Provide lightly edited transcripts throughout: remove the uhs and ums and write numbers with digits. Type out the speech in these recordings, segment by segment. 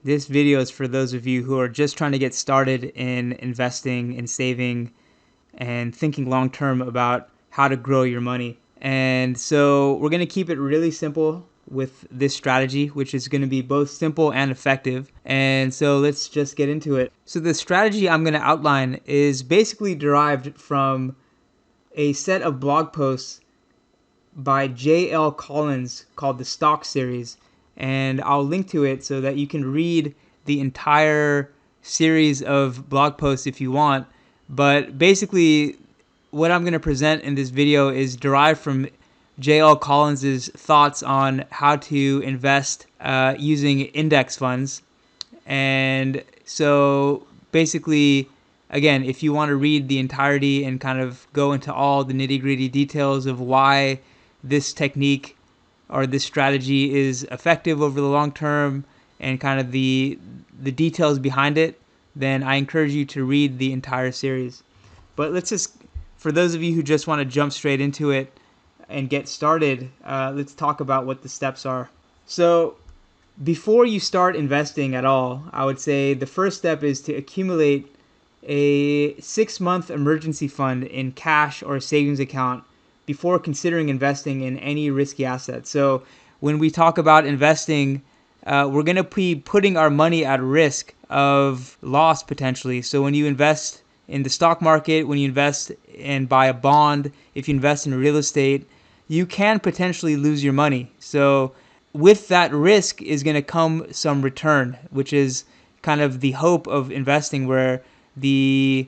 This video is for those of you who are just trying to get started in investing and saving and thinking long term about how to grow your money. And so we're going to keep it really simple with this strategy, which is going to be both simple and effective. And so let's just get into it. So the strategy I'm going to outline is basically derived from a set of blog posts by J.L. Collins called the Stock Series. And I'll link to it so that you can read the entire series of blog posts if you want. But basically, what I'm going to present in this video is derived from J.L. Collins's thoughts on how to invest using index funds. And so basically, again, if you want to read the entirety and kind of go into all the nitty-gritty details of why this technique or this strategy is effective over the long term and kind of the details behind it, then I encourage you to read the entire series. But let's just, for those of you who just want to jump straight into it and get started, let's talk about what the steps are. So before you start investing at all, I would say the first step is to accumulate a 6-month emergency fund in cash or a savings account before considering investing in any risky assets. So when we talk about investing, we're going to be putting our money at risk of loss potentially. So when you invest in the stock market, when you invest and buy a bond, if you invest in real estate, you can potentially lose your money. So with that risk is going to come some return, which is kind of the hope of investing, where the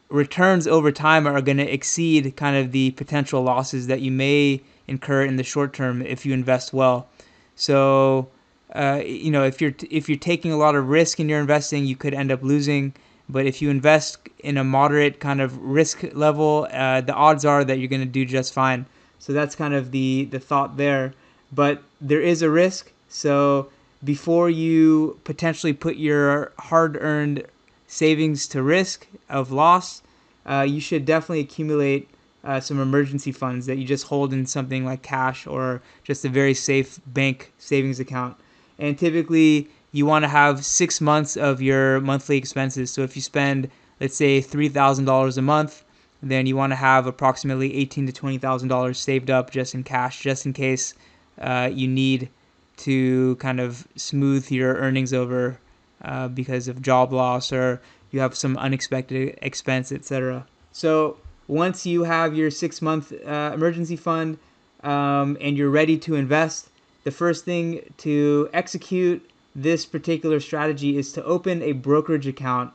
returns over time are going to exceed kind of the potential losses that you may incur in the short term if you invest well. So, if you're taking a lot of risk in your investing, you could end up losing. But if you invest in a moderate kind of risk level, the odds are that you're going to do just fine. So that's kind of the thought there. But there is a risk. So before you potentially put your hard-earned savings to risk of loss, you should definitely accumulate some emergency funds that you just hold in something like cash or just a very safe bank savings account. And typically, you want to have 6 months of your monthly expenses. So if you spend, let's say, $3,000 a month, then you want to have approximately $18,000 to $20,000 saved up just in cash, just in case you need to kind of smooth your earnings over because of job loss or you have some unexpected expense, etc. So once you have your 6-month emergency fund and you're ready to invest, the first thing to execute this particular strategy is to open a brokerage account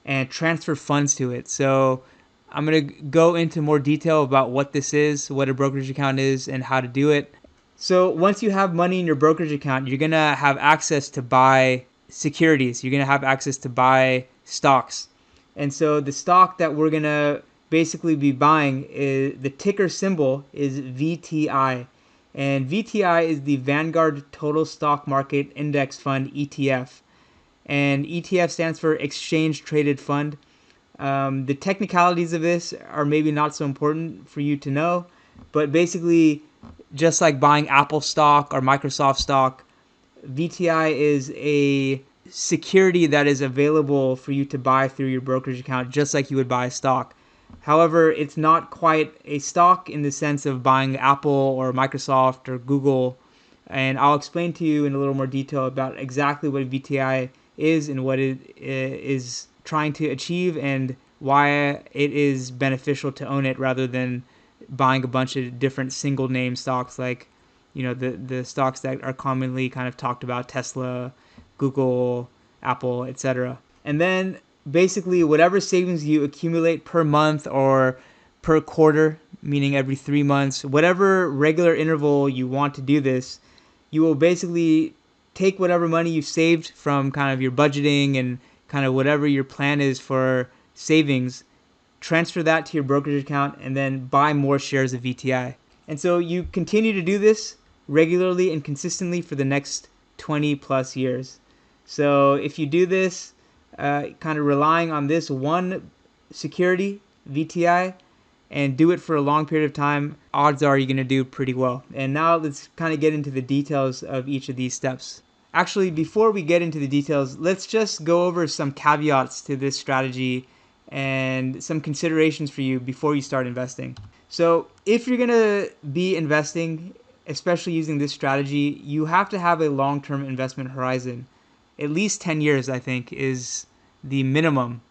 and transfer funds to it. So I'm going to go into more detail about what this is, what a brokerage account is, and how to do it. So once you have money in your brokerage account, you're going to have access to buy securities. You're going to have access to buy stocks. And so the stock that we're going to basically be buying, the ticker symbol is VTI. And VTI is the Vanguard Total Stock Market Index Fund ETF. And ETF stands for Exchange Traded Fund. The technicalities of this are maybe not so important for you to know, but basically, just like buying Apple stock or Microsoft stock, VTI is a security that is available for you to buy through your brokerage account, just like you would buy a stock. However, it's not quite a stock in the sense of buying Apple or Microsoft or Google. And I'll explain to you in a little more detail about exactly what VTI is and what it is trying to achieve and why it is beneficial to own it rather than buying a bunch of different single name stocks like, the stocks that are commonly kind of talked about, Tesla, Google, Apple, etc. And then basically whatever savings you accumulate per month or per quarter, meaning every 3 months, whatever regular interval you want to do this, you will basically take whatever money you've saved from kind of your budgeting and kind of whatever your plan is for savings, transfer that to your brokerage account, and then buy more shares of VTI. And so you continue to do this regularly and consistently for the next 20 plus years. So if you do this, kind of relying on this one security, VTI, and do it for a long period of time, odds are you're going to do pretty well. And now let's kind of get into the details of each of these steps. Actually, before we get into the details, let's just go over some caveats to this strategy and some considerations for you before you start investing. So, if you're going to be investing, especially using this strategy, you have to have a long-term investment horizon. At least 10 years, I think, is the minimum.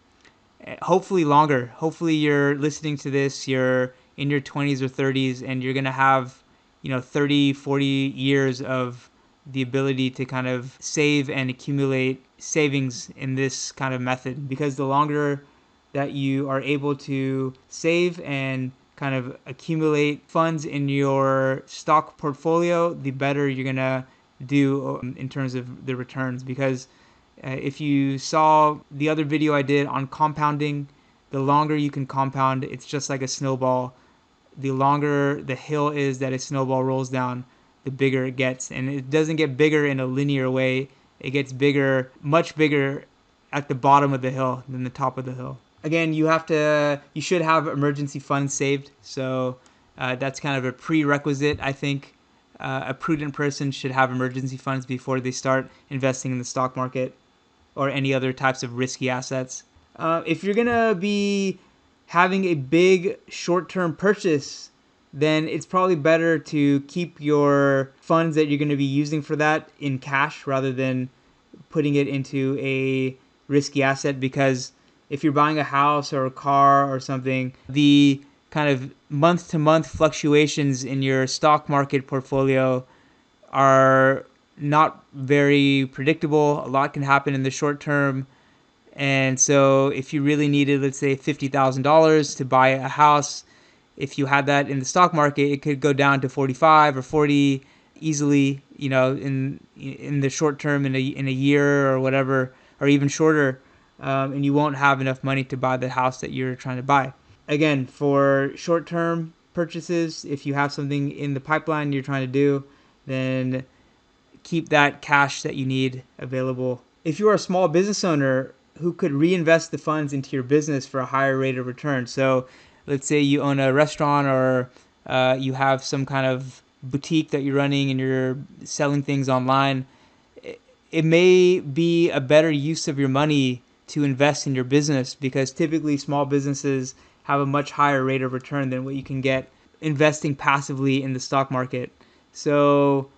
Hopefully longer. Hopefully you're listening to this, you're in your 20s or 30s, and you're going to have, 30, 40 years of the ability to kind of save and accumulate savings in this kind of method. Because the longer that you are able to save and kind of accumulate funds in your stock portfolio, the better you're going to do in terms of the returns. Because if you saw the other video I did on compounding, the longer you can compound, it's just like a snowball. The longer the hill is that a snowball rolls down, the bigger it gets. And it doesn't get bigger in a linear way. It gets bigger, much bigger at the bottom of the hill than the top of the hill. Again, you should have emergency funds saved. So that's kind of a prerequisite, I think. A prudent person should have emergency funds before they start investing in the stock market or any other types of risky assets. If you're going to be having a big short-term purchase, then it's probably better to keep your funds that you're going to be using for that in cash rather than putting it into a risky asset, because if you're buying a house or a car or something, the kind of month-to-month fluctuations in your stock market portfolio are not very predictable. A lot can happen in the short term. And so if you really needed, let's say, $50,000 to buy a house, if you had that in the stock market, it could go down to 45 or 40 easily, in the short term, in a year or whatever, or even shorter, and you won't have enough money to buy the house that you're trying to buy. Again, for short-term purchases, if you have something in the pipeline you're trying to do, then keep that cash that you need available. If you are a small business owner who could reinvest the funds into your business for a higher rate of return, so let's say you own a restaurant, or you have some kind of boutique that you're running and you're selling things online, it may be a better use of your money to invest in your business, because typically small businesses have a much higher rate of return than what you can get investing passively in the stock market. So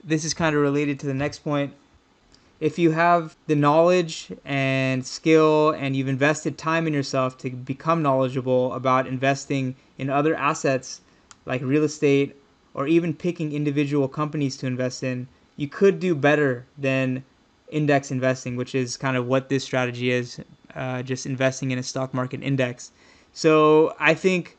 this is kind of related to the next point. If you have the knowledge and skill and you've invested time in yourself to become knowledgeable about investing in other assets like real estate, or even picking individual companies to invest in, you could do better than index investing, which is kind of what this strategy is, just investing in a stock market index. So I think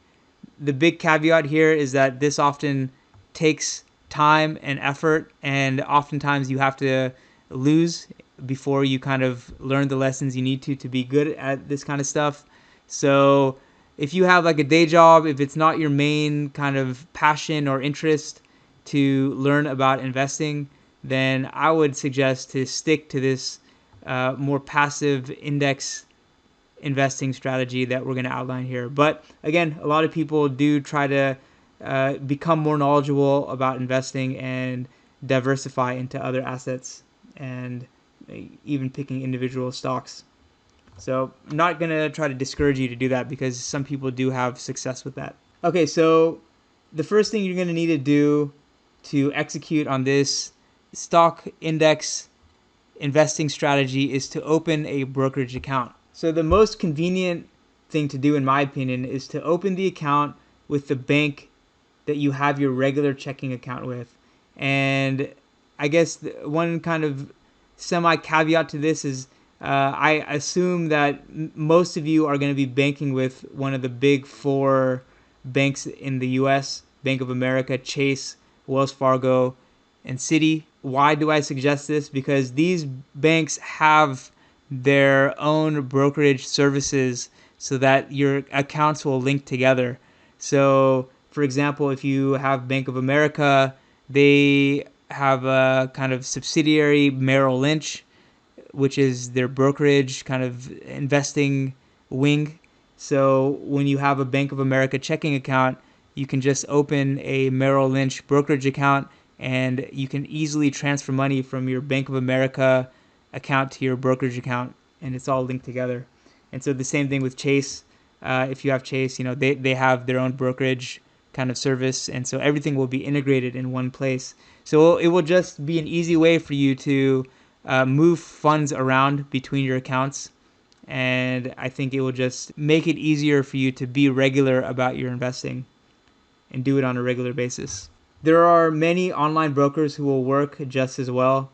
the big caveat here is that this often takes time and effort, and oftentimes you have to lose before you kind of learn the lessons you need to be good at this kind of stuff. So if you have like a day job, if it's not your main kind of passion or interest to learn about investing, then I would suggest to stick to this more passive index investing strategy that we're going to outline here. But again, a lot of people do try to become more knowledgeable about investing and diversify into other assets, and even picking individual stocks. So I'm not going to try to discourage you to do that, because some people do have success with that. Okay, so the first thing you're going to need to do to execute on this stock index investing strategy is to open a brokerage account. So the most convenient thing to do, in my opinion, is to open the account with the bank that you have your regular checking account with. And I guess one kind of semi-caveat to this is I assume that most of you are going to be banking with one of the big four banks in the U.S., Bank of America, Chase, Wells Fargo, and Citi. Why do I suggest this? Because these banks have their own brokerage services so that your accounts will link together. So, for example, if you have Bank of America, they have a kind of subsidiary, Merrill Lynch, which is their brokerage kind of investing wing. So when you have a Bank of America checking account, you can just open a Merrill Lynch brokerage account and you can easily transfer money from your Bank of America account to your brokerage account, and it's all linked together. And so the same thing with Chase. If you have Chase, they have their own brokerage kind of service, and so everything will be integrated in one place. So it will just be an easy way for you to move funds around between your accounts, and I think it will just make it easier for you to be regular about your investing and do it on a regular basis. There are many online brokers who will work just as well,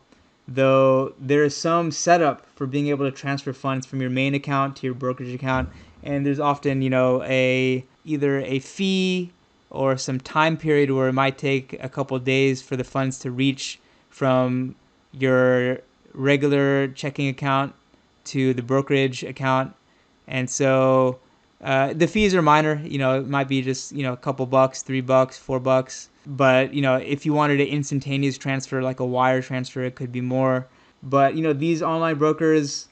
though there is some setup for being able to transfer funds from your main account to your brokerage account, and there's often, either a fee or some time period where it might take a couple of days for the funds to reach from your regular checking account to the brokerage account. And so the fees are minor. It might be just, a couple bucks, $3, $4. But, if you wanted an instantaneous transfer, like a wire transfer, it could be more. But, these online brokers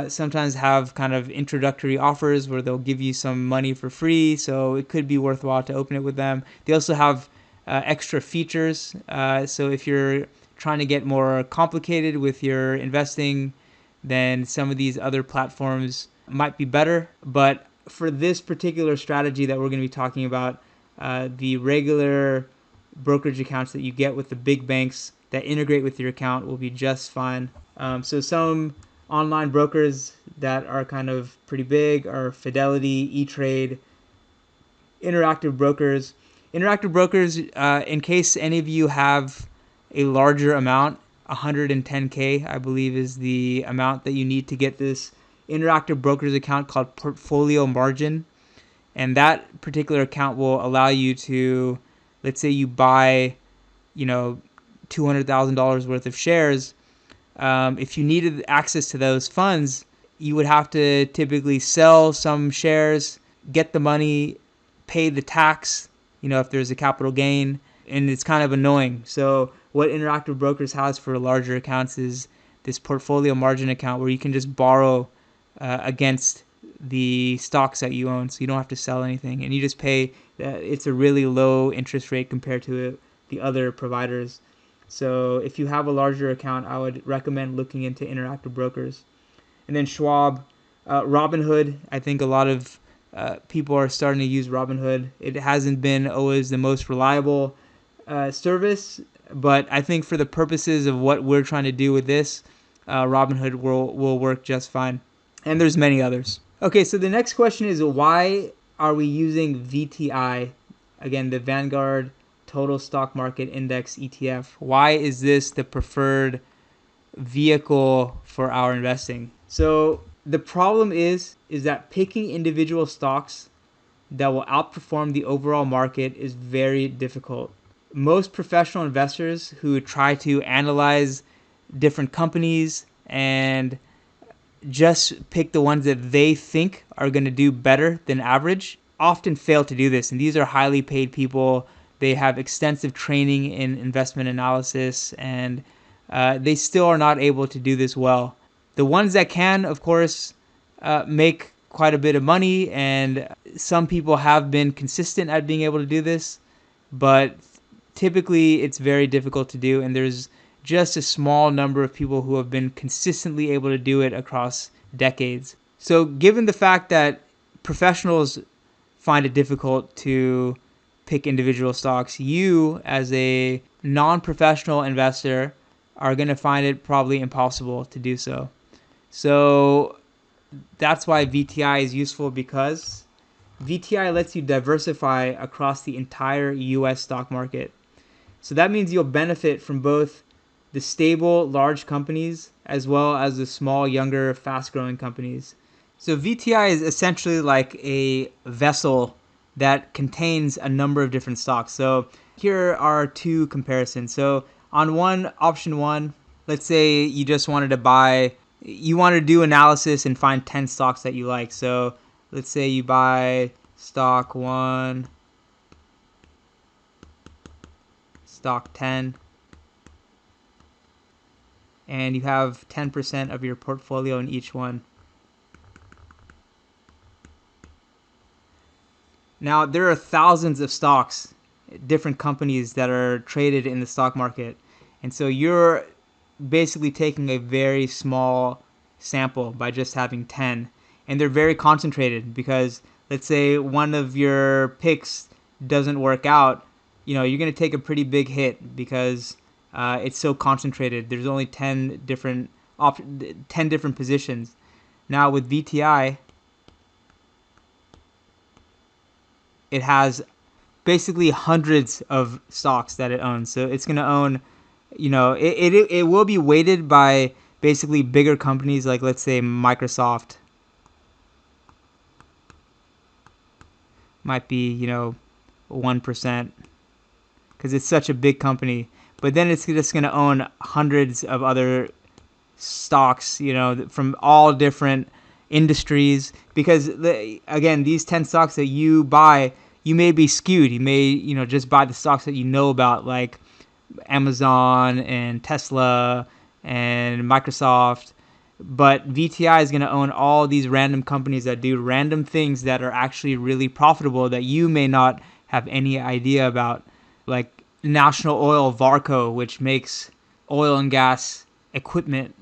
sometimes have kind of introductory offers where they'll give you some money for free. So it could be worthwhile to open it with them. They also have extra features. So if you're trying to get more complicated with your investing, then some of these other platforms might be better. But for this particular strategy that we're going to be talking about, the regular brokerage accounts that you get with the big banks that integrate with your account will be just fine. So some online brokers that are kind of pretty big are Fidelity, E-Trade, Interactive Brokers. Interactive Brokers, in case any of you have a larger amount, 110K, I believe, is the amount that you need to get this Interactive Brokers account called Portfolio Margin. And that particular account will allow you to, let's say you buy, $200,000 worth of shares. If you needed access to those funds, you would have to typically sell some shares, get the money, pay the tax, if there's a capital gain, and it's kind of annoying. So what Interactive Brokers has for larger accounts is this portfolio margin account where you can just borrow against the stocks that you own, so you don't have to sell anything, and you just pay. It's a really low interest rate compared to the other providers. So if you have a larger account, I would recommend looking into Interactive Brokers. And then Schwab, Robinhood. I think a lot of people are starting to use Robinhood. It hasn't been always the most reliable service, but I think for the purposes of what we're trying to do with this, Robinhood will work just fine. And there's many others. Okay, so the next question is, why are we using VTI? Again, the Vanguard Total Stock Market Index ETF. Why is this the preferred vehicle for our investing? So the problem is that picking individual stocks that will outperform the overall market is very difficult. Most professional investors who try to analyze different companies and just pick the ones that they think are going to do better than average often fail to do this. And these are highly paid people. They have extensive training in investment analysis, and they still are not able to do this well. The ones that can, of course, make quite a bit of money, and some people have been consistent at being able to do this, but typically it's very difficult to do, and there's just a small number of people who have been consistently able to do it across decades. So given the fact that professionals find it difficult to pick individual stocks, you as a non-professional investor are going to find it probably impossible to do so. So that's why VTI is useful, because VTI lets you diversify across the entire US stock market. So that means you'll benefit from both the stable, large companies as well as the small, younger, fast-growing companies. So VTI is essentially like a vessel that contains a number of different stocks. So here are two comparisons. So on option one, let's say you just wanted to do analysis and find 10 stocks that you like. So let's say you buy stock 1, stock 10, and you have 10% of your portfolio in each one. Now, there are thousands of stocks different companies that are traded in the stock market. And so you're basically taking a very small sample by just having 10. And they're very concentrated because let's say one of your picks doesn't work out, you're going to take a pretty big hit because it's so concentrated. There's only 10 different positions. Now with VTI, it has basically hundreds of stocks that it owns. So it's going to own, it will be weighted by basically bigger companies like, let's say, Microsoft might be, 1% because it's such a big company. But then it's just going to own hundreds of other stocks, from all different industries. Because again, these 10 stocks that you buy, you may be skewed. You may, just buy the stocks that you know about, like Amazon and Tesla and Microsoft. But VTI is going to own all these random companies that do random things that are actually really profitable that you may not have any idea about, like National Oil Varco, which makes oil and gas equipment.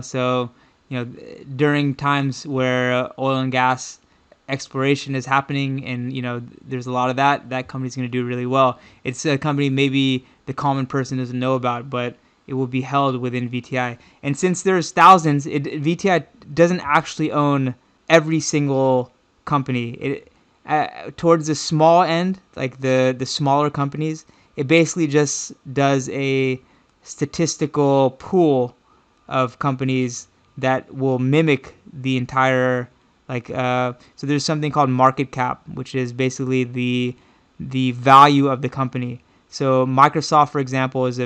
So during times where oil and gas exploration is happening, and there's a lot of that company's going to do really well. It's a company maybe the common person doesn't know about, but it will be held within VTI. And since there's thousands, VTI doesn't actually own every single company. Towards the small end, like the smaller companies, it basically just does a statistical pool of companies that will mimic the entire, so there's something called market cap, which is basically the value of the company. So Microsoft, for example, it's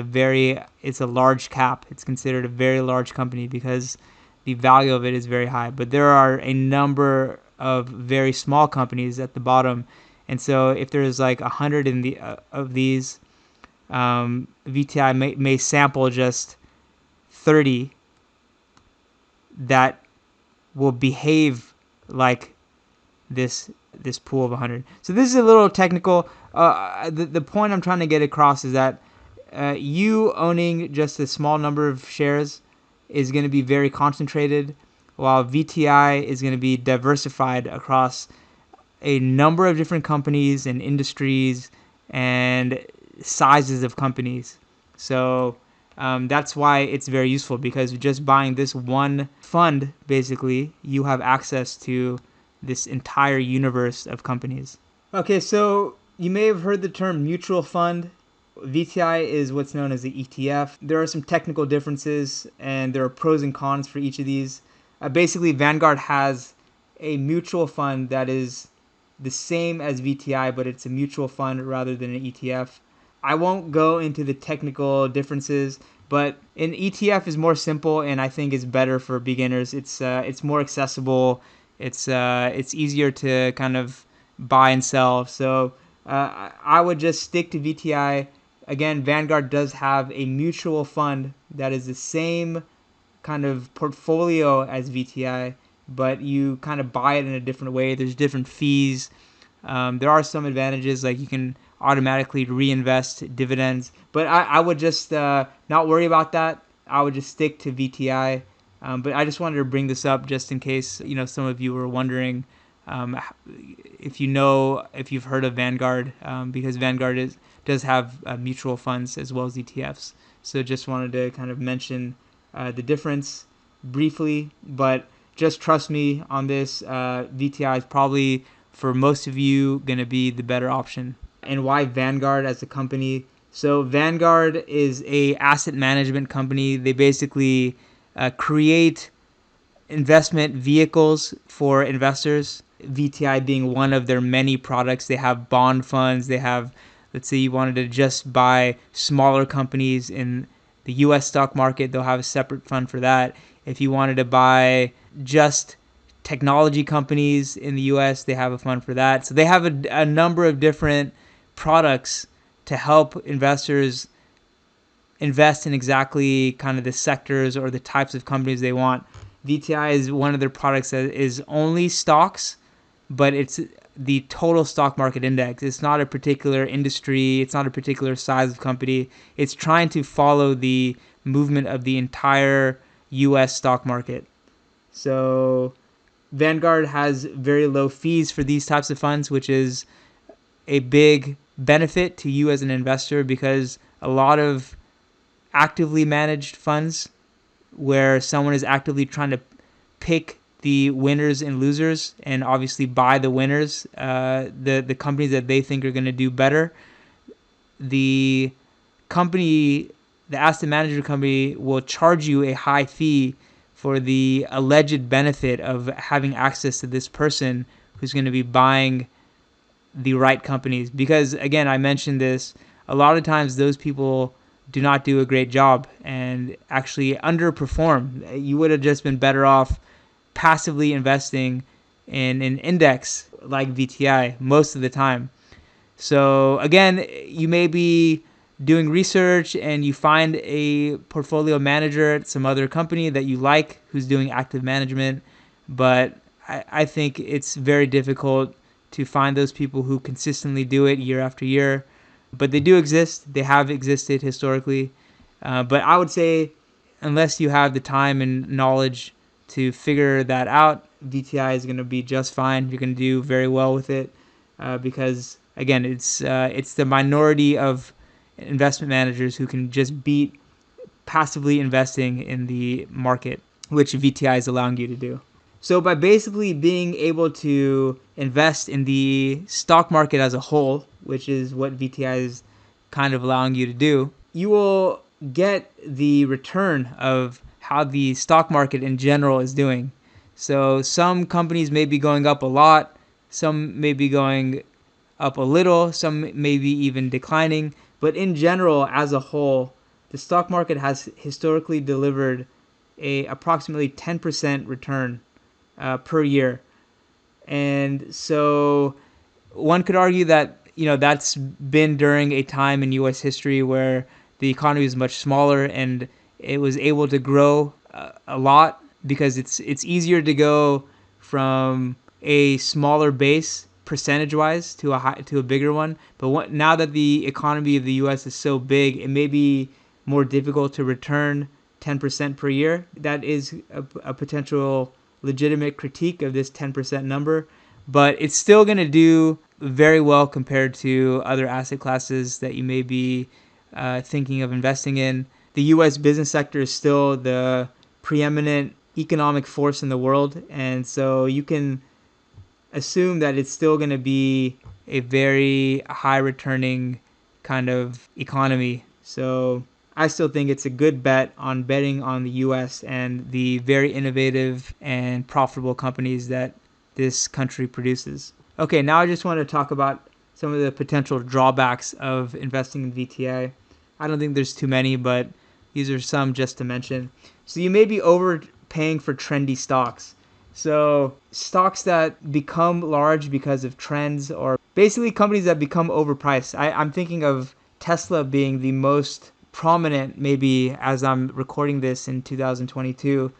a large cap. It's considered a very large company because the value of it is very high. But there are a number of very small companies at the bottom, and so if there's like 100 of these, VTI may sample just 30 that will behave like this pool of 100. So this is a little technical. The point I'm trying to get across is that you owning just a small number of shares is going to be very concentrated, while VTI is going to be diversified across a number of different companies and industries and sizes of companies. So that's why it's very useful, because just buying this one fund, basically, you have access to this entire universe of companies. Okay, so you may have heard the term mutual fund. VTI is what's known as the ETF. There are some technical differences, and there are pros and cons for each of these. Basically, Vanguard has a mutual fund that is the same as VTI, but it's a mutual fund rather than an ETF. I won't go into the technical differences, but an ETF is more simple, and I think is better for beginners. It's more accessible. It's easier to kind of buy and sell. So I would just stick to VTI. Again, Vanguard does have a mutual fund that is the same kind of portfolio as VTI, but you kind of buy it in a different way. There's different fees. There are some advantages, like you can automatically reinvest dividends, but I would just not worry about that. I would just stick to VTI. But I just wanted to bring this up just in case some of you were wondering if you've heard of Vanguard, because Vanguard does have mutual funds as well as ETFs. So just wanted to kind of mention the difference briefly, but just trust me on this. VTI is probably, for most of you, going to be the better option. And why Vanguard as a company? So Vanguard is a asset management company. They basically create investment vehicles for investors. VTI being one of their many products. They have bond funds. They have, let's say you wanted to just buy smaller companies in the U.S. stock market, they'll have a separate fund for that. If you wanted to buy just technology companies in the U.S., they have a fund for that. So they have a number of different products to help investors invest in exactly kind of the sectors or the types of companies they want. VTI is one of their products that is only stocks, but it's the total stock market index. It's not a particular industry. It's not a particular size of company. It's trying to follow the movement of the entire U.S. stock market. So Vanguard has very low fees for these types of funds, which is a big benefit to you as an investor, because a lot of actively managed funds where someone is actively trying to pick the winners and losers and obviously buy the winners, the companies that they think are going to do better, the company, the asset manager company, will charge you a high fee for the alleged benefit of having access to this person who's going to be buying the right companies. Because again, I mentioned this, a lot of times those people do not do a great job and actually underperform. You would have just been better off passively investing in an index like VTI most of the time. So again, you may be doing research and you find a portfolio manager at some other company that you like who's doing active management, but I think it's very difficult to find those people who consistently do it year after year. But they do exist. They have existed historically. But I would say, unless you have the time and knowledge to figure that out, VTI is going to be just fine. You're going to do very well with it, because again, it's the minority of investment managers who can just beat passively investing in the market, which VTI is allowing you to do. So by basically being able to invest in the stock market as a whole, which is what VTI is kind of allowing you to do, you will get the return of how the stock market in general is doing. So some companies may be going up a lot, some may be going up a little, some may be even declining, but in general, as a whole, the stock market has historically delivered a approximately 10% return per year. And so one could argue that, that's been during a time in U.S. history where the economy was much smaller and it was able to grow a lot, because it's easier to go from a smaller base percentage-wise to a bigger one. But now that the economy of the U.S. is so big, it may be more difficult to return 10% per year. That is a potential legitimate critique of this 10% number, but it's still going to do very well compared to other asset classes that you may be thinking of investing in. The U.S. business sector is still the preeminent economic force in the world, and so you can assume that it's still going to be a very high returning kind of economy. So I still think it's a good bet on betting on the U.S. and the very innovative and profitable companies that this country produces. Okay, now I just want to talk about some of the potential drawbacks of investing in VTI. I don't think there's too many, but these are some just to mention. So you may be overpaying for trendy stocks. So stocks that become large because of trends, or basically companies that become overpriced. I'm thinking of Tesla being the most prominent, maybe, as I'm recording this in 2022.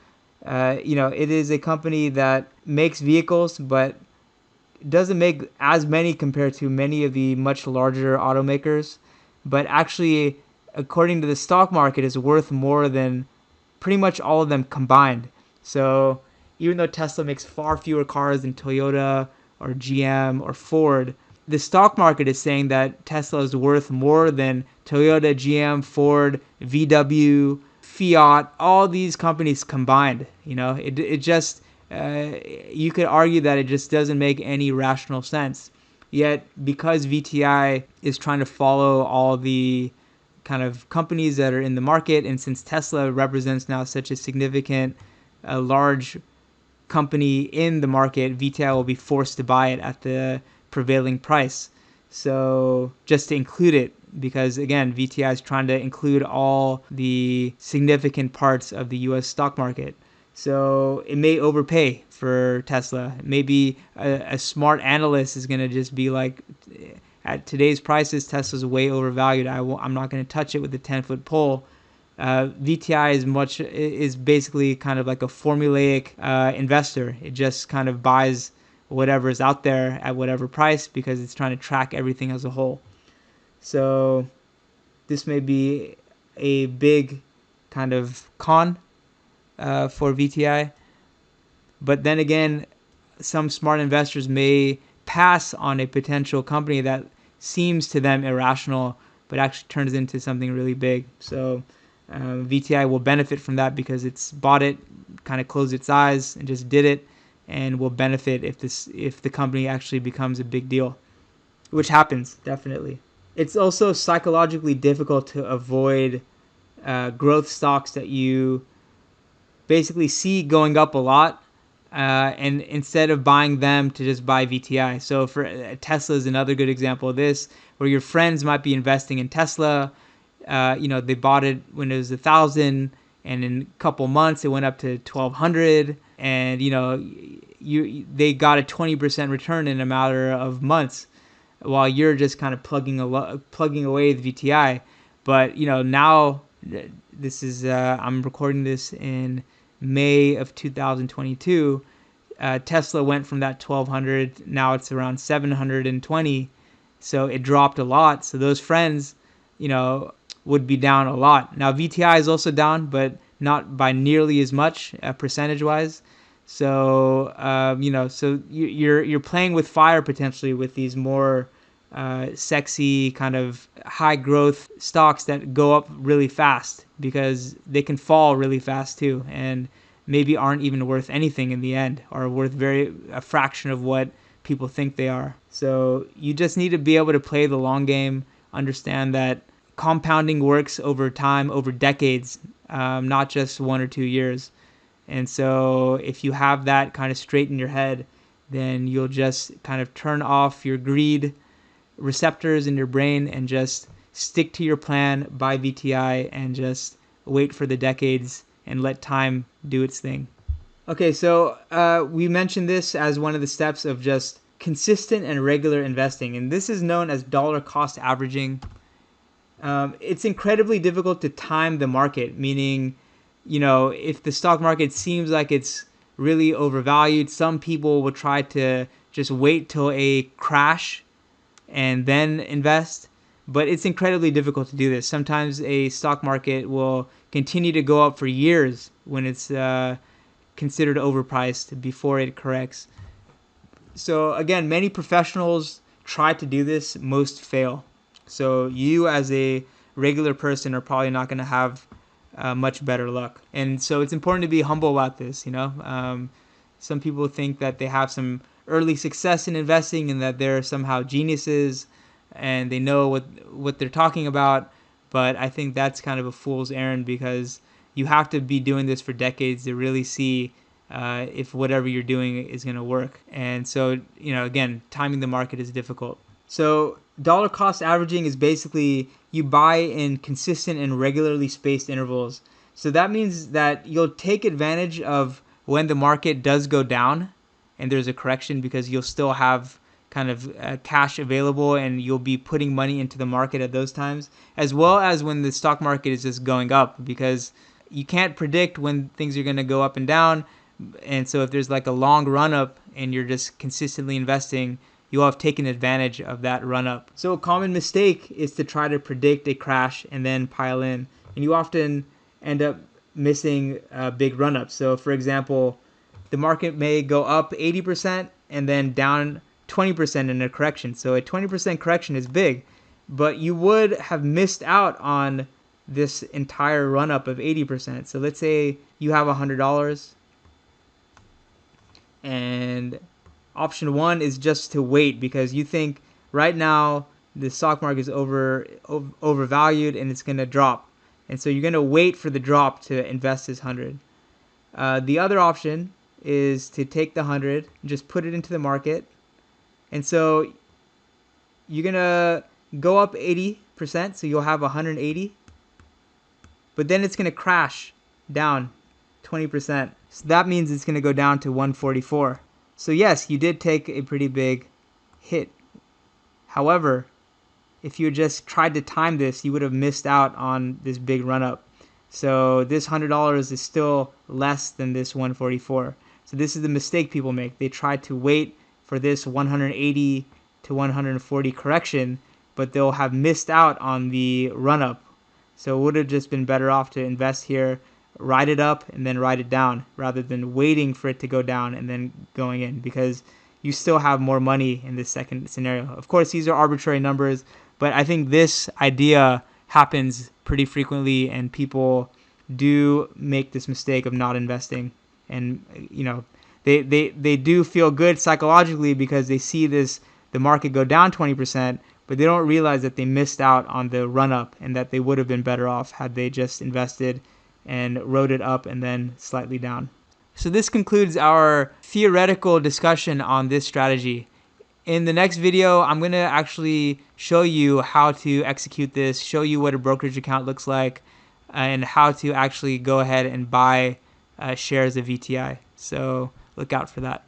It is a company that makes vehicles, but doesn't make as many compared to many of the much larger automakers. But actually, according to the stock market, is worth more than pretty much all of them combined. So even though Tesla makes far fewer cars than Toyota or GM or Ford, the stock market is saying that Tesla is worth more than Toyota, GM, Ford, VW, Fiat, all these companies combined. It just, you could argue that it just doesn't make any rational sense. Yet, because VTI is trying to follow all the kind of companies that are in the market, and since Tesla represents now such a significant, large company in the market, VTI will be forced to buy it at the prevailing price. So just to include it, because again, VTI is trying to include all the significant parts of the US stock market. So it may overpay for Tesla. Maybe a smart analyst is going to just be like, at today's prices, Tesla's way overvalued. I'm not going to touch it with a 10-foot pole. VTI is basically kind of like a formulaic investor. It just kind of buys whatever is out there at whatever price because it's trying to track everything as a whole. So this may be a big kind of con for VTI. But then again, some smart investors may pass on a potential company that seems to them irrational, but actually turns into something really big. So VTI will benefit from that because it's bought it, kind of closed its eyes and just did it, and will benefit if the company actually becomes a big deal, which happens definitely. It's also psychologically difficult to avoid growth stocks that you basically see going up a lot, and instead of buying them, to just buy VTI. So for Tesla is another good example of this, where your friends might be investing in Tesla. They bought it when it was 1,000, and in a couple months it went up to 1,200, and they got a 20% return in a matter of months, while you're just kind of plugging away the VTI. But now this is I'm recording this in May of 2022. Tesla went from that 1,200, now it's around 720. So it dropped a lot. So those friends, would be down a lot. Now VTI is also down, but not by nearly as much percentage-wise. So so you're playing with fire potentially with these more sexy kind of high growth stocks that go up really fast, because they can fall really fast too, and maybe aren't even worth anything in the end, or worth a fraction of what people think they are. So you just need to be able to play the long game, understand that compounding works over time, over decades, not just 1 or 2 years. And so if you have that kind of straight in your head, then you'll just kind of turn off your greed receptors in your brain and just stick to your plan, buy VTI, and just wait for the decades and let time do its thing. Okay, so we mentioned this as one of the steps of just consistent and regular investing, and this is known as dollar cost averaging. It's incredibly difficult to time the market, meaning, if the stock market seems like it's really overvalued, some people will try to just wait till a crash and then invest. But it's incredibly difficult to do this. Sometimes a stock market will continue to go up for years when it's considered overpriced before it corrects. So again, many professionals try to do this, most fail. So you as a regular person are probably not going to have much better luck. And so it's important to be humble about this. Some people think that they have some early success in investing and that they're somehow geniuses and they know what they're talking about. But I think that's kind of a fool's errand, because you have to be doing this for decades to really see if whatever you're doing is going to work. And so, again, timing the market is difficult. So dollar cost averaging is basically you buy in consistent and regularly spaced intervals. So that means that you'll take advantage of when the market does go down and there's a correction, because you'll still have kind of cash available and you'll be putting money into the market at those times, as well as when the stock market is just going up, because you can't predict when things are going to go up and down. And so if there's like a long run up and you're just consistently investing, you'll have taken advantage of that run up. So a common mistake is to try to predict a crash and then pile in, and you often end up missing big run ups. So for example, the market may go up 80% and then down 20% in a correction. So a 20% correction is big, but you would have missed out on this entire run up of 80%. So let's say you have $100, and option one is just to wait, because you think right now the stock market is overvalued and it's going to drop. And so you're going to wait for the drop to invest this 100. The other option is to take the 100 and just put it into the market. And so you're going to go up 80%, so you'll have 180. But then it's going to crash down 20%. So that means it's going to go down to 144. So yes, you did take a pretty big hit. However, if you just tried to time this, you would have missed out on this big run up. So this $100 is still less than this 144. So this is the mistake people make. They try to wait for this 180 to 140 correction, but they'll have missed out on the run up. So it would have just been better off to invest here, ride it up, and then ride it down, rather than waiting for it to go down and then going in, because you still have more money in this second scenario. Of course, these are arbitrary numbers, but I think this idea happens pretty frequently, and people do make this mistake of not investing. And they do feel good psychologically because they see the market go down 20%, but they don't realize that they missed out on the run up, and that they would have been better off had they just invested and rode it up and then slightly down. So this concludes our theoretical discussion on this strategy. In the next video, I'm going to actually show you how to execute this, show you what a brokerage account looks like, and how to actually go ahead and buy shares of VTI. So look out for that.